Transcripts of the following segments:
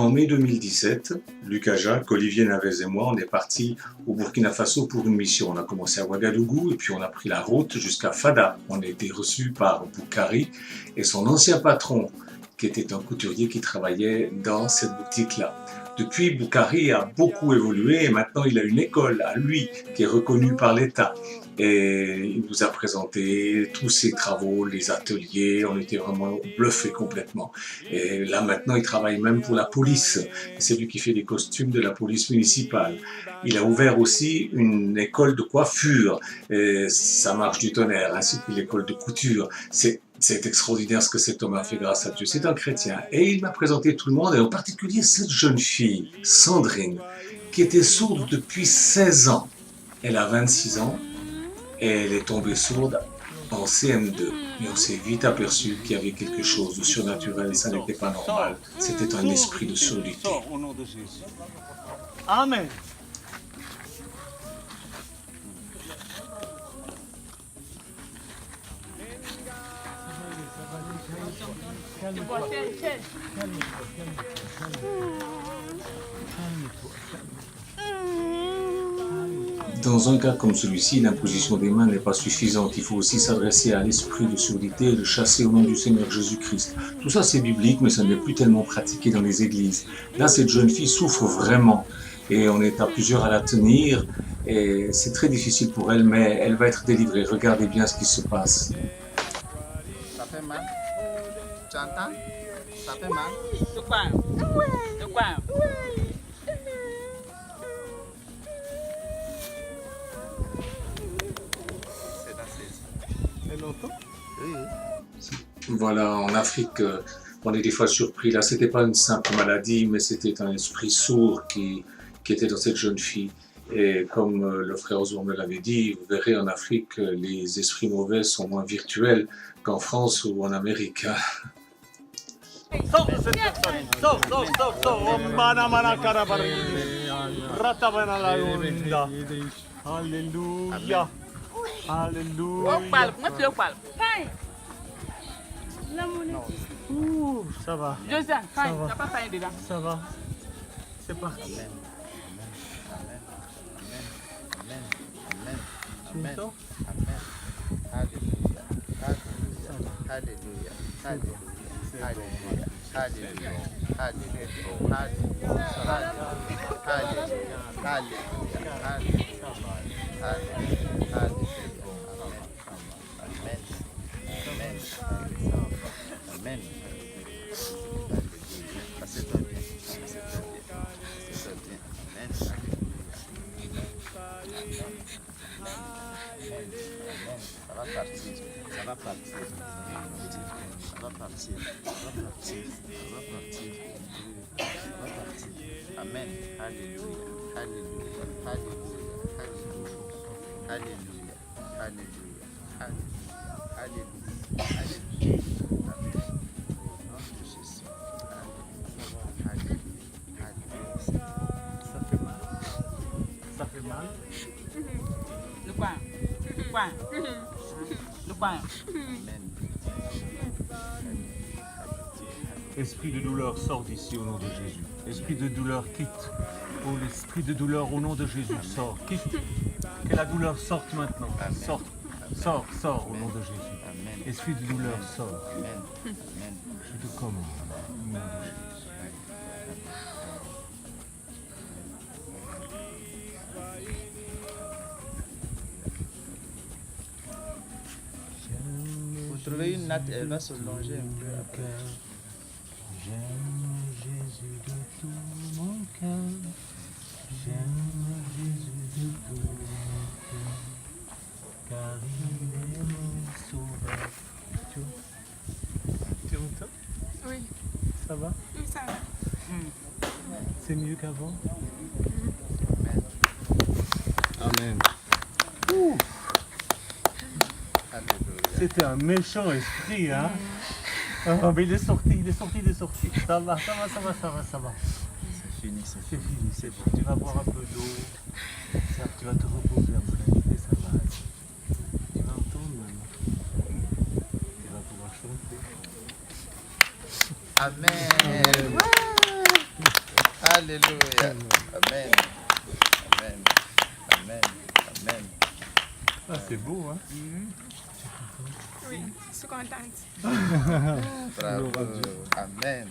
en mai 2017, Lucas Jacques, Olivier Navez et moi, on est partis au Burkina Faso pour une mission. On a commencé à Ouagadougou et puis on a pris la route jusqu'à Fada. On a été reçus par Boukari et son ancien patron, qui était un couturier qui travaillait dans cette boutique-là. Depuis, Boukari a beaucoup évolué et maintenant il a une école à lui qui est reconnue par l'État. Et il nous a présenté tous ses travaux, les ateliers, on était vraiment bluffés complètement. Et là maintenant il travaille même pour la police, c'est lui qui fait les costumes de la police municipale. Il a ouvert aussi une école de coiffure, et ça marche du tonnerre, ainsi que l'école de couture. C'est extraordinaire ce que cet homme a fait grâce à Dieu. C'est un chrétien. Et il m'a présenté tout le monde, et en particulier cette jeune fille, Sandrine, qui était sourde depuis 16 ans. Elle a 26 ans et elle est tombée sourde en CM2. Et on s'est vite aperçu qu'il y avait quelque chose de surnaturel et ça n'était pas normal. C'était un esprit de surdité. Au nom de Jésus. Amen. Dans un cas comme celui-ci, l'imposition des mains n'est pas suffisante. Il faut aussi s'adresser à l'esprit de surdité et le chasser au nom du Seigneur Jésus-Christ. Tout ça, c'est biblique, mais ça n'est plus tellement pratiqué dans les églises. Là, cette jeune fille souffre vraiment et on est à plusieurs à la tenir. Et c'est très difficile pour elle, mais elle va être délivrée. Regardez bien ce qui se passe. Ça fait mal? Tu entends? Ça fait mal? De quoi? De quoi? C'est longtemps? Oui. Voilà, en Afrique, on est des fois surpris. Là, c'était pas une simple maladie, mais c'était un esprit sourd qui était dans cette jeune fille. Et comme le frère Oswald me l'avait dit, vous verrez en Afrique, les esprits mauvais sont moins virtuels qu'en France ou en Amérique. Sors de cette personne. Sors. Ombana mana karabari. Ratabana la yonda. Alléluia. Alléluia. On parle, moi tu le parles. Ouh, ça va. Joseph, Ça va. t'as pas faim dedans. Ça va. C'est parti. Tu m'entends? Amen. Alléluia. Alléluia. Alléluia. Alléluia. Alléluia. Alléluia. Alléluia. Ça fait mal. Ça fait mal. De quoi? De quoi? De quoi? Esprit de douleur, sors d'ici au nom de Jésus. Esprit de douleur, quitte. Oh, l'esprit de douleur, au nom de Jésus, sors, quitte. Que la douleur sorte maintenant. Sors au nom de Jésus. Esprit de douleur, sors. Je te commande au nom de Jésus. Vous trouvez une natte, elle va se longer un peu après. J'aime Jésus de tout mon cœur. J'aime Jésus de tout mon cœur. Car il est mon sauveur. Tu entends? Oui, Ça va? oui, ça va. C'est mieux qu'avant? Amen. C'était un méchant esprit, hein? Ah, mais il est sorti. Ça va. C'est fini, c'est C'est fini. fini, c'est bon. Tu vas boire un peu d'eau. Tu vas te reposer après et ça va aller. Tu vas entendre maintenant. Tu vas pouvoir chanter. Amen. Alléluia. Amen. Amen. Amen. Amen. Ah, c'est beau, hein? Oui, je suis contente. Bravo. Amen.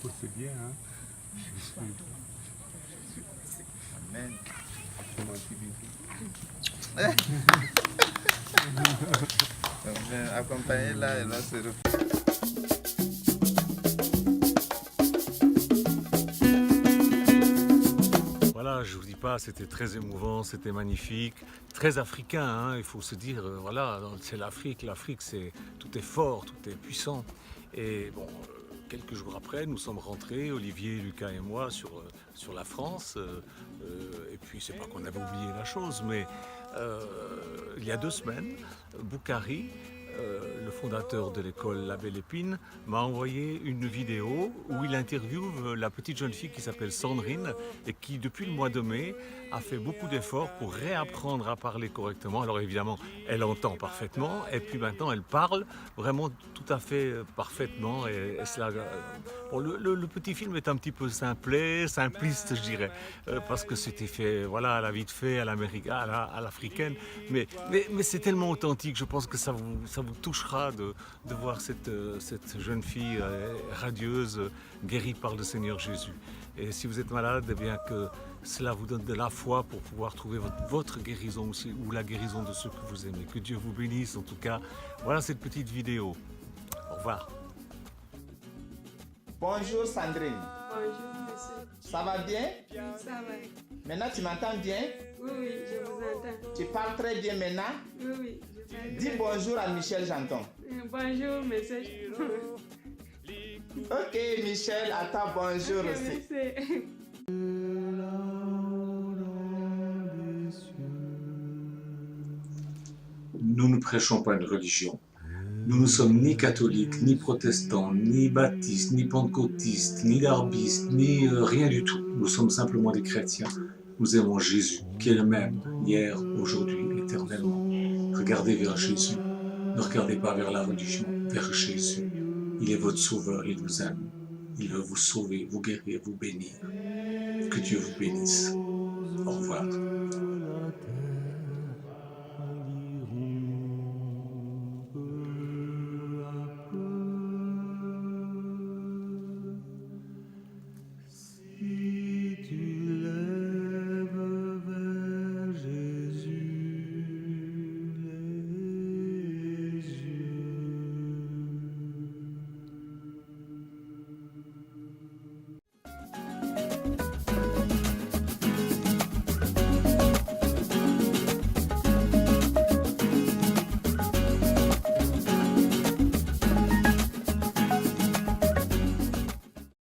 Oh, c'est bien, hein? Amen. Fais-moi un petit bisou. Donc, accompagnez-la, elle va se reprendre. Voilà, je vous dis pas, c'était très émouvant, c'était magnifique, très africain, hein, il faut se dire, voilà, c'est l'Afrique, tout est fort, tout est puissant. Et bon, quelques jours après, nous sommes rentrés, Olivier, Lucas et moi, sur la France. Et puis, c'est pas qu'on avait oublié la chose, mais il y a 2 semaines, Boukari, le fondateur de l'école La Belle Épine, m'a envoyé une vidéo où il interviewe la petite jeune fille qui s'appelle Sandrine et qui, depuis le mois de mai, a fait beaucoup d'efforts pour réapprendre à parler correctement. Alors évidemment, elle entend parfaitement et puis maintenant, elle parle vraiment tout à fait parfaitement. Et cela, bon, le petit film est un petit peu simpliste, je dirais, parce que c'était fait, voilà, à la vite fait, à l'africaine. Mais c'est tellement authentique, je pense que ça vous touchera de voir cette jeune fille radieuse, guérie par le Seigneur Jésus. Et si vous êtes malade, eh bien que cela vous donne de la foi pour pouvoir trouver votre guérison aussi, ou la guérison de ceux que vous aimez. Que Dieu vous bénisse en tout cas. Voilà cette petite vidéo. Au revoir. Bonjour Sandrine. Bonjour, monsieur. Ça va bien? Oui, ça va. Maintenant, tu m'entends bien? Oui, oui, je vous entends. Tu parles très bien maintenant? Oui, oui, je parle. Dis bonjour à Michel Janton. Bonjour, monsieur. Ok, Michel, à toi, bonjour aussi. Merci. Nous ne prêchons pas une religion. Nous ne sommes ni catholiques, ni protestants, ni baptistes, ni pentecôtistes, ni garbistes, ni rien du tout. Nous sommes simplement des chrétiens. Nous aimons Jésus, qui est le même, hier, aujourd'hui, éternellement. Regardez vers Jésus. Ne regardez pas vers la religion, vers Jésus. Il est votre sauveur, il vous aime. Il veut vous sauver, vous guérir, vous bénir. Que Dieu vous bénisse. Au revoir.